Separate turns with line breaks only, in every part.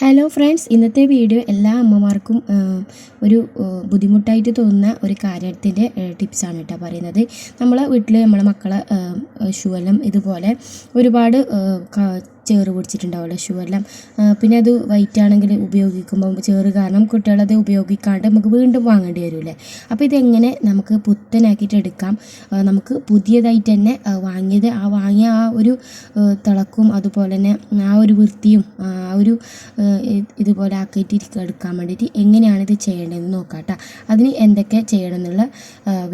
Hello friends, ഇന്നത്തെ video എല്ലാ അമ്മമാർക്കും ഒരു ബുദ്ധിമുട്ടായിട്ട് തോന്നുന്ന ഒരു കാര്യത്തിൻ്റെ ടിപ്സാണ് കേട്ടോ പറയുന്നത്. നമ്മളെ വീട്ടിൽ നമ്മളെ മക്കളെ ഷൂ എല്ലാം ഇതുപോലെ ഒരുപാട് ചേറ് പിടിച്ചിട്ടുണ്ടാവുമല്ലോ ഷൂ എല്ലാം. പിന്നെ അത് വൈറ്റ് ആണെങ്കിൽ ഉപയോഗിക്കുമ്പോൾ ചേറ് കാരണം കുട്ടികളത് ഉപയോഗിക്കാണ്ട് നമുക്ക് വീണ്ടും വാങ്ങേണ്ടി വരില്ലേ. അപ്പോൾ ഇതെങ്ങനെ നമുക്ക് പുത്തനാക്കിയിട്ട് എടുക്കാം, നമുക്ക് പുതിയതായിട്ട് തന്നെ വാങ്ങിയ ആ ഒരു തിളക്കും അതുപോലെ തന്നെ ആ ഒരു വൃത്തിയും ആ ഒരു ഇതുപോലെ ആക്കിയിട്ട് എടുക്കാൻ വേണ്ടിയിട്ട് എങ്ങനെയാണ് ഇത് ചെയ്യേണ്ടതെന്ന് നോക്കാം കേട്ടോ. അതിന് എന്തൊക്കെ ചെയ്യണം എന്നുള്ള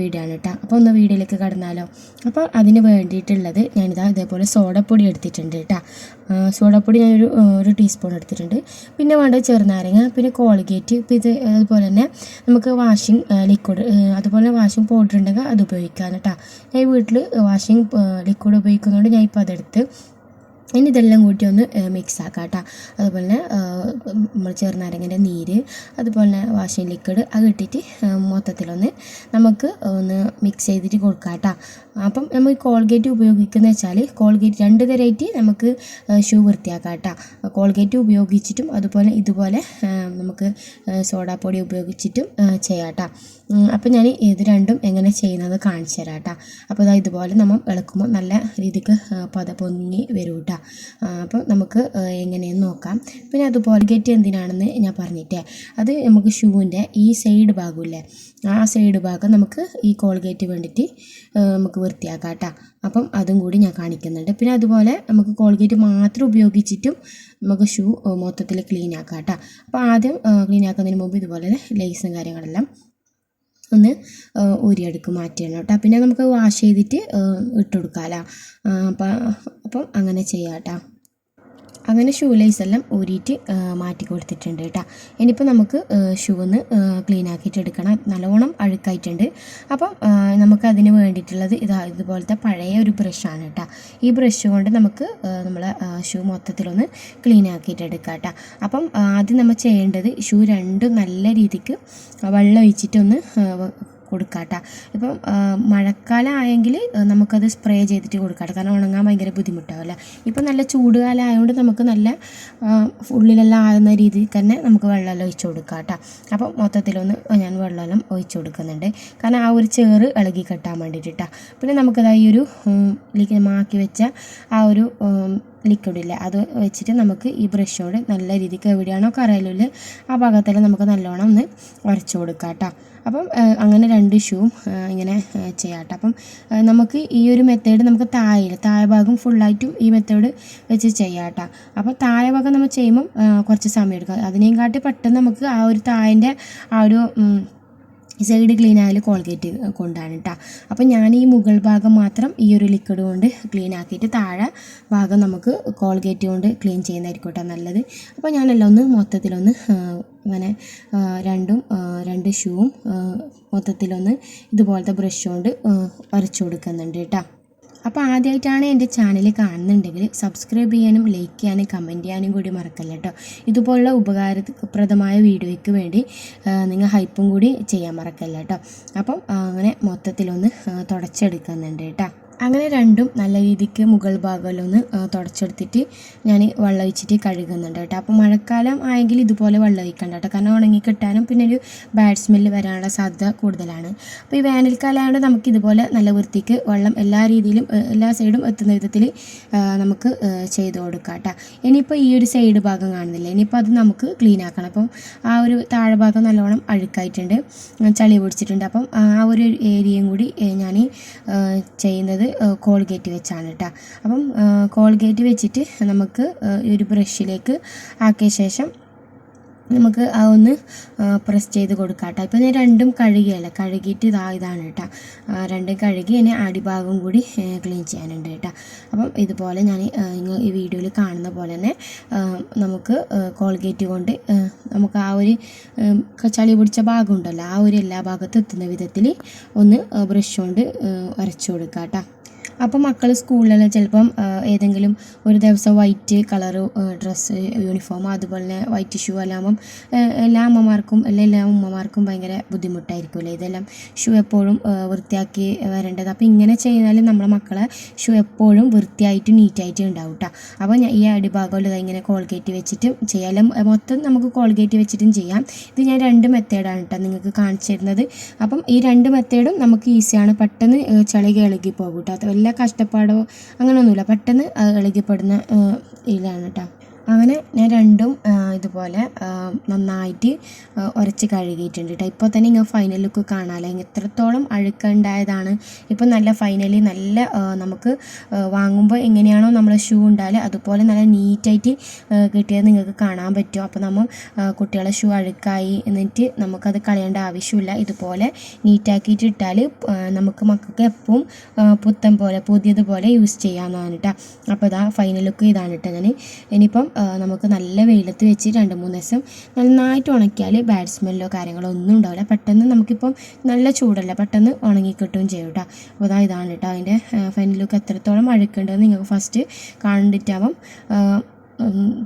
വീഡിയോ ആണ് കേട്ടോ. അപ്പോൾ ഒന്ന് വീഡിയോയിലേക്ക് കടന്നാലോ. അപ്പോൾ അതിന് വേണ്ടിയിട്ടുള്ളത് ഞാനിതാ ഇതേപോലെ സോഡപ്പൊടി എടുത്തിട്ടുണ്ട് കേട്ടോ. സോഡപ്പൊടി ഞാനൊരു ടീസ്പൂൺ എടുത്തിട്ടുണ്ട്. പിന്നെ വേണ്ടത് ചെറുനാരങ്ങ, പിന്നെ കോൾഗേറ്റ്. ഇപ്പോൾ ഇത് അതുപോലെ തന്നെ നമുക്ക് വാഷിംഗ് ലിക്വിഡ് അതുപോലെ വാഷിംഗ് പൗഡർ ഉണ്ടെങ്കിൽ അത് ഉപയോഗിക്കാം കേട്ടോ. ഞാൻ വീട്ടിൽ വാഷിംഗ് ലിക്വിഡ് ഉപയോഗിക്കുന്നതുകൊണ്ട് ഞാൻ ഇപ്പോൾ അതെടുത്ത് ഇനി ഇതെല്ലാം കൂട്ടി ഒന്ന് മിക്സ് ആക്കാം കേട്ടോ. അതുപോലെ തന്നെ നമ്മൾ ചെറുനാരങ്ങൻ്റെ നീര് അതുപോലെ തന്നെ വാഷിംഗ് ലിക്വിഡ് അത് ഇട്ടിട്ട് മൊത്തത്തിലൊന്ന് നമുക്ക് ഒന്ന് മിക്സ് ചെയ്തിട്ട് കൊടുക്കാം കേട്ടോ. അപ്പം നമ്മൾ കോൾഗേറ്റ് ഉപയോഗിക്കുന്നത് വെച്ചാൽ കോൾഗേറ്റ് 2 തരമായിട്ട് നമുക്ക് ഷൂ വൃത്തിയാക്കാം കേട്ടോ. കോൾഗേറ്റ് ഉപയോഗിച്ചിട്ടും അതുപോലെ ഇതുപോലെ നമുക്ക് സോഡാപ്പൊടി ഉപയോഗിച്ചിട്ടും ചെയ്യാം കേട്ടോ. അപ്പം ഞാൻ ഇത് രണ്ടും എങ്ങനെ ചെയ്യുന്നത് കാണിച്ചു തരാം കേട്ടോ. അപ്പോൾ ഇതുപോലെ നമ്മൾ ഇളക്കുമ്പോൾ നല്ല രീതിക്ക് പൊങ്ങി വരും കേട്ടോ. അപ്പോൾ നമുക്ക് എങ്ങനെയെന്ന് നോക്കാം. പിന്നെ അതുപോലെ ഗേറ്റ് എന്തിനാണെന്ന് ഞാൻ പറഞ്ഞിട്ടേ, അത് നമുക്ക് ഷൂവിൻ്റെ ഈ സൈഡ് ഭാഗമില്ലേ, ആ സൈഡ് ഭാഗം നമുക്ക് ഈ കോൾഗേറ്റ് വേണ്ടിയിട്ട് നമുക്ക് വൃത്തിയാക്കാം കേട്ടോ. അപ്പം അതും കൂടി ഞാൻ കാണിക്കുന്നുണ്ട്. പിന്നെ അതുപോലെ നമുക്ക് കോൾഗേറ്റ് മാത്രം ഉപയോഗിച്ചിട്ടും നമുക്ക് ഷൂ മൊത്തത്തിൽ ക്ലീൻ ആക്കാം കേട്ടോ. അപ്പോൾ ആദ്യം ക്ലീൻ ആക്കുന്നതിന് മുമ്പ് ഇതുപോലെ ലേസും കാര്യങ്ങളെല്ലാം ഒന്ന് മാറ്റിയിടണം കേട്ടോ. പിന്നെ നമുക്ക് വാഷ് ചെയ്തിട്ട് ഇട്ട് കൊടുക്കാമല്ലോ. അപ്പം അങ്ങനെ ചെയ്യാം കേട്ടോ. അങ്ങനെ ഷൂ ലൈസ് എല്ലാം ഊരിയിട്ട് മാറ്റി കൊടുത്തിട്ടുണ്ട് കേട്ടോ. ഇനിയിപ്പോൾ നമുക്ക് ഷൂ ഒന്ന് ക്ലീൻ ആക്കിയിട്ട് എടുക്കണം. നല്ലോണം അഴുക്കായിട്ടുണ്ട്. അപ്പം നമുക്ക് അതിന് വേണ്ടിയിട്ടുള്ളത് ഇതുപോലത്തെ പഴയ ഒരു ബ്രഷാണ് കേട്ടോ. ഈ ബ്രഷ് കൊണ്ട് നമുക്ക് നമ്മളെ ഷൂ മൊത്തത്തിലൊന്ന് ക്ലീൻ ആക്കിയിട്ട് എടുക്കാം കേട്ടോ. അപ്പം ആദ്യം നമ്മൾ ചെയ്യേണ്ടത് ഷൂ രണ്ടും നല്ല രീതിക്ക് വെള്ളം ഒഴിച്ചിട്ടൊന്ന് കൊടുക്കാം കേട്ടോ. ഇപ്പം മഴക്കാലം ആയെങ്കിൽ നമുക്കത് സ്പ്രേ ചെയ്തിട്ട് കൊടുക്കാം കേട്ടോ, കാരണം ഉണങ്ങാൻ ഭയങ്കര ബുദ്ധിമുട്ടാവില്ല. ഇപ്പം നല്ല ചൂടുകാലം ആയതുകൊണ്ട് നമുക്ക് നല്ല ഉള്ളിലെല്ലാം ആകുന്ന രീതിയിൽ തന്നെ നമുക്ക് വെള്ളമെല്ലാം ഒഴിച്ച് കൊടുക്കാം കേട്ടോ. അപ്പം മൊത്തത്തിലൊന്ന് ഞാൻ വെള്ളമെല്ലാം ഒഴിച്ച് കൊടുക്കുന്നുണ്ട്, കാരണം ആ ഒരു ചേറ് ഇളകി കെട്ടാൻ വേണ്ടിയിട്ടാ. പിന്നെ നമുക്കത് ഈ ഒരു മാക്കി വെച്ച ആ ഒരു ലിക്വിഡില്ല അത് വെച്ചിട്ട് നമുക്ക് ഈ ബ്രഷോട് നല്ല രീതിക്ക് എവിടെയാണോ കറയിലില്ല ആ ഭാഗത്തെല്ലാം നമുക്ക് നല്ലോണം ഒന്ന് ഉരച്ച് കൊടുക്കാം കേട്ടോ. അപ്പം അങ്ങനെ 2 ഷൂവും ഇങ്ങനെ ചെയ്യാം കേട്ടോ. അപ്പം നമുക്ക് ഈ ഒരു മെത്തേഡ് നമുക്ക് താഴെ ഭാഗം ഫുള്ളായിട്ടും ഈ മെത്തേഡ് വെച്ച് ചെയ്യാം കേട്ടോ. അപ്പോൾ താഴെ ഭാഗം നമ്മൾ ചെയ്യുമ്പം കുറച്ച് സമയം എടുക്കും. അതിനേയും കാട്ടി പെട്ടെന്ന് നമുക്ക് ആ ഒരു താഴൻ്റെ ആ ഒരു സൈഡ് ക്ലീൻ ആയാലും കോൾഗേറ്റ് കൊണ്ടാണ് കേട്ടോ. അപ്പോൾ ഞാൻ ഈ മുകൾ ഭാഗം മാത്രം ഈ ഒരു ലിക്വിഡ് കൊണ്ട് ക്ലീൻ ആക്കിയിട്ട് താഴെ ഭാഗം നമുക്ക് കോൾഗേറ്റ് കൊണ്ട് ക്ലീൻ ചെയ്യുന്നതായിരിക്കും കേട്ടോ നല്ലത്. അപ്പോൾ ഞാനെല്ലാം ഒന്ന് മൊത്തത്തിലൊന്ന് അങ്ങനെ 2 ഷൂവും മൊത്തത്തിലൊന്ന് ഇതുപോലത്തെ ബ്രഷ് കൊണ്ട് വരച്ചു കൊടുക്കുന്നുണ്ട് കേട്ടോ. അപ്പോൾ ആദ്യമായിട്ടാണ് എൻ്റെ ചാനൽ കാണുന്നുണ്ടെങ്കിൽ സബ്സ്ക്രൈബ് ചെയ്യാനും ലൈക്ക് ചെയ്യാനും കമൻറ്റ് ചെയ്യാനും കൂടി മറക്കല്ല കേട്ടോ. ഇതുപോലുള്ള ഉപകാരപ്രദമായ വീഡിയോയ്ക്ക് വേണ്ടി നിങ്ങൾ ഹൈപ്പും കൂടി ചെയ്യാൻ മറക്കല്ല കേട്ടോ. അപ്പം അങ്ങനെ മൊത്തത്തിലൊന്ന് തുടച്ചെടുക്കുന്നുണ്ട് കേട്ടോ. അങ്ങനെ രണ്ടും നല്ല രീതിക്ക് മുകൾ ഭാഗമല്ലൊന്ന് തുടച്ചെടുത്തിട്ട് ഞാൻ വെള്ളം ഒഴിച്ചിട്ട് കഴുകുന്നുണ്ട് കേട്ടോ. അപ്പോൾ മഴക്കാലം ആയെങ്കിൽ ഇതുപോലെ വെള്ളം ഒഴിക്കണ്ട കേട്ടോ, കാരണം ഉണങ്ങി കിട്ടാനും പിന്നെ ഒരു ബാഡ് സ്മെല്ല് വരാനുള്ള സാധ്യത കൂടുതലാണ്. അപ്പോൾ ഈ വേനൽക്കാലം ആയതുകൊണ്ട് നമുക്ക് ഇതുപോലെ നല്ല വൃത്തിക്ക് വെള്ളം എല്ലാ രീതിയിലും എല്ലാ സൈഡും എത്തുന്ന വിധത്തിൽ നമുക്ക് ചെയ്ത് കൊടുക്കാം കേട്ടോ. ഇനിയിപ്പോൾ ഈ ഒരു സൈഡ് ഭാഗം കാണുന്നില്ല, ഇനിയിപ്പോൾ അത് നമുക്ക് ക്ലീൻ ആക്കണം. അപ്പം ആ ഒരു താഴെ ഭാഗം നല്ലോണം അഴുക്കായിട്ടുണ്ട്, ചളി പിടിച്ചിട്ടുണ്ട്. അപ്പം ആ ഒരു ഏരിയയും കൂടി ഞാൻ ചെയ്യുന്നത് കോൾഗേറ്റ് വെച്ചാണ് കേട്ടോ. അപ്പം കോൾഗേറ്റ് വെച്ചിട്ട് നമുക്ക് ഒരു ബ്രഷിലേക്ക് ആക്കിയ ശേഷം നമുക്ക് ഒന്ന് പ്രസ് ചെയ്ത് കൊടുക്കാം കേട്ടോ. ഇപ്പോൾ ഞാൻ രണ്ടും കഴുകിയിട്ട് ഇതാണ് കേട്ടോ. രണ്ടും കഴുകി ഇനി അടിഭാഗം കൂടി ക്ലീൻ ചെയ്യാനുണ്ട് കേട്ടോ. അപ്പം ഇതുപോലെ ഞാൻ ഈ വീഡിയോയിൽ കാണുന്ന പോലെ തന്നെ നമുക്ക് കോൾഗേറ്റ് കൊണ്ട് നമുക്ക് ആ ഒരു ചളി പിടിച്ച ഭാഗം ഉണ്ടല്ലോ, ആ ഒരു എല്ലാ ഭാഗത്തും എത്തുന്ന വിധത്തിൽ ഒന്ന് ബ്രഷ് കൊണ്ട് ഉരച്ചു കൊടുക്കാം കേട്ടോ. അപ്പോൾ മക്കൾ സ്കൂളിലെല്ലാം ചിലപ്പം ഏതെങ്കിലും ഒരു ദിവസം വൈറ്റ് കളർ ഡ്രസ്സ് യൂണിഫോം അതുപോലെ തന്നെ വൈറ്റ് ഷൂ എല്ലാം ആകുമ്പം എല്ലാ അമ്മമാർക്കും എല്ലാ ഉമ്മമാർക്കും ഭയങ്കര ബുദ്ധിമുട്ടായിരിക്കുമല്ലോ ഇതെല്ലാം ഷൂ എപ്പോഴും വൃത്തിയാക്കി വരേണ്ടത്. അപ്പോൾ ഇങ്ങനെ ചെയ്താൽ നമ്മളെ മക്കളെ ഷൂ എപ്പോഴും വൃത്തിയായിട്ട് നീറ്റായിട്ട് ഉണ്ടാവും കേട്ടോ. അപ്പോൾ ഞാൻ ഈ അടിഭാഗമുള്ളത് ഇങ്ങനെ കോൾഗേറ്റ് വെച്ചിട്ട് ചെയ്യാം, മൊത്തം നമുക്ക് കോൾഗേറ്റ് വെച്ചിട്ടും ചെയ്യാം. ഇത് ഞാൻ 2 മെത്തേഡാണ് കേട്ടോ നിങ്ങൾക്ക് കാണിച്ചു തരുന്നത്. അപ്പം ഈ 2 മെത്തേഡും നമുക്ക് ഈസിയാണ്, പെട്ടെന്ന് ചളിക ഇളകി പോകും കേട്ടോ. വല്ല കഷ്ടപ്പാടോ അങ്ങനെയൊന്നുമില്ല, പെട്ടെന്ന് ഇളകിപ്പെടുന്ന ഇതിലാണ് കേട്ടോ. അങ്ങനെ ഞാൻ രണ്ടും ഇതുപോലെ നന്നായിട്ട് ഉരച്ച് കഴുകിയിട്ടുണ്ട് കേട്ടോ. ഇപ്പോൾ തന്നെ ഇങ്ങനെ ഫൈനൽ ലുക്ക് കാണാമല്ലോ എത്രത്തോളം അഴുക്കുണ്ടായതാണ്. ഇപ്പോൾ നല്ല ഫൈനലി നല്ല നമുക്ക് വാങ്ങുമ്പോൾ എങ്ങനെയാണോ നമ്മളെ ഷൂ ഉണ്ടായാൽ അതുപോലെ നല്ല നീറ്റായിട്ട് കിട്ടിയത് നിങ്ങൾക്ക് കാണാൻ പറ്റും. അപ്പോൾ നമ്മൾ കുട്ടികളെ ഷൂ അഴുക്കായി എന്നിട്ട് നമുക്കത് കളയേണ്ട ആവശ്യമില്ല. ഇതുപോലെ നീറ്റാക്കിയിട്ട് ഇട്ടാൽ നമുക്ക് മക്കൾക്ക് എപ്പോഴും പുത്തൻ പോലെ പുതിയതുപോലെ യൂസ് ചെയ്യാവുന്നതാണ് കേട്ടോ. അപ്പോൾ ഇതാ ഫൈനൽ ലുക്ക് ഇതാണ് കേട്ടോ. ഞാൻ ഇനിയിപ്പം നമുക്ക് നല്ല വെയിലത്ത് വെച്ച് 2-3 ദിവസം നന്നായിട്ട് ഉണക്കിയാൽ ബാഡ് സ്മെല്ലോ കാര്യങ്ങളോ ഒന്നും ഉണ്ടാവില്ല. പെട്ടെന്ന് നമുക്കിപ്പം നല്ല ചൂടല്ല, പെട്ടെന്ന് ഉണങ്ങിക്കിട്ടുകയും ചെയ്യും കേട്ടോ. അപ്പോൾ അതാ ഇതാണ് കേട്ടോ അതിൻ്റെ ഫൈനൽ ലുക്ക്. എത്രത്തോളം അഴുക്കുണ്ടെന്ന് നിങ്ങൾക്ക് ഫസ്റ്റ് കണ്ടിട്ടാവും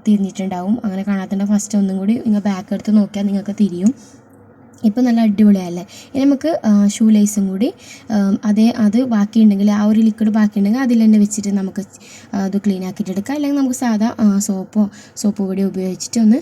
തിരിഞ്ഞിട്ടുണ്ടാവും. അങ്ങനെ കാണാത്തതിൻ്റെ ഫസ്റ്റ് ഒന്നും കൂടി നിങ്ങൾ ബാക്ക് എടുത്ത് നോക്കിയാൽ നിങ്ങൾക്ക് തിരിയും. ഇപ്പോൾ നല്ല അടിപൊളിയല്ലേ. ഇനി നമുക്ക് ഷൂ ലേസും കൂടി അത് ബാക്കിയുണ്ടെങ്കിൽ ആ ഒരു ലിക്വിഡ് ബാക്കിയുണ്ടെങ്കിൽ അതിൽ തന്നെ വെച്ചിട്ട് നമുക്ക് അത് ക്ലീൻ ആക്കിയിട്ട് എടുക്കാം. അല്ലെങ്കിൽ നമുക്ക് സാധാ സോപ്പ് പൊടി ഉപയോഗിച്ചിട്ട് ഒന്ന്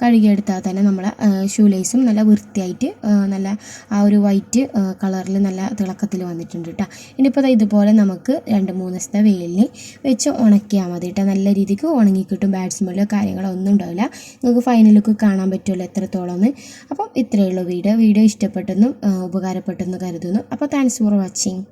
കഴുകിയെടുത്താൽ തന്നെ നമ്മളെ ഷൂ ലേസും നല്ല വൃത്തിയായിട്ട് നല്ല ആ ഒരു വൈറ്റ് കളറിൽ നല്ല തിളക്കത്തിൽ വന്നിട്ടുണ്ട് കേട്ടോ. ഇനിയിപ്പോൾ ഇതുപോലെ നമുക്ക് 2-3 ദിവസത്തെ വെയിലിന് വെച്ച് ഉണക്കിയാൽ മതി കേട്ടോ. നല്ല രീതിക്ക് ഉണങ്ങിക്കിട്ടും, ബാഡ് സ്മെല്ലോ കാര്യങ്ങളോ ഒന്നും ഉണ്ടാവില്ല. നിങ്ങൾക്ക് ഫൈനലൊക്കെ കാണാൻ പറ്റുമല്ലോ എത്രത്തോളം എന്ന്. അപ്പം ഇത്രയേ ഉള്ളൂ വീഡിയോ ഇഷ്ടപ്പെട്ടെന്നും ഉപകാരപ്പെട്ടെന്ന് കരുതുന്നു. അപ്പോൾ താങ്ക്സ് ഫോർ വാച്ചിങ്.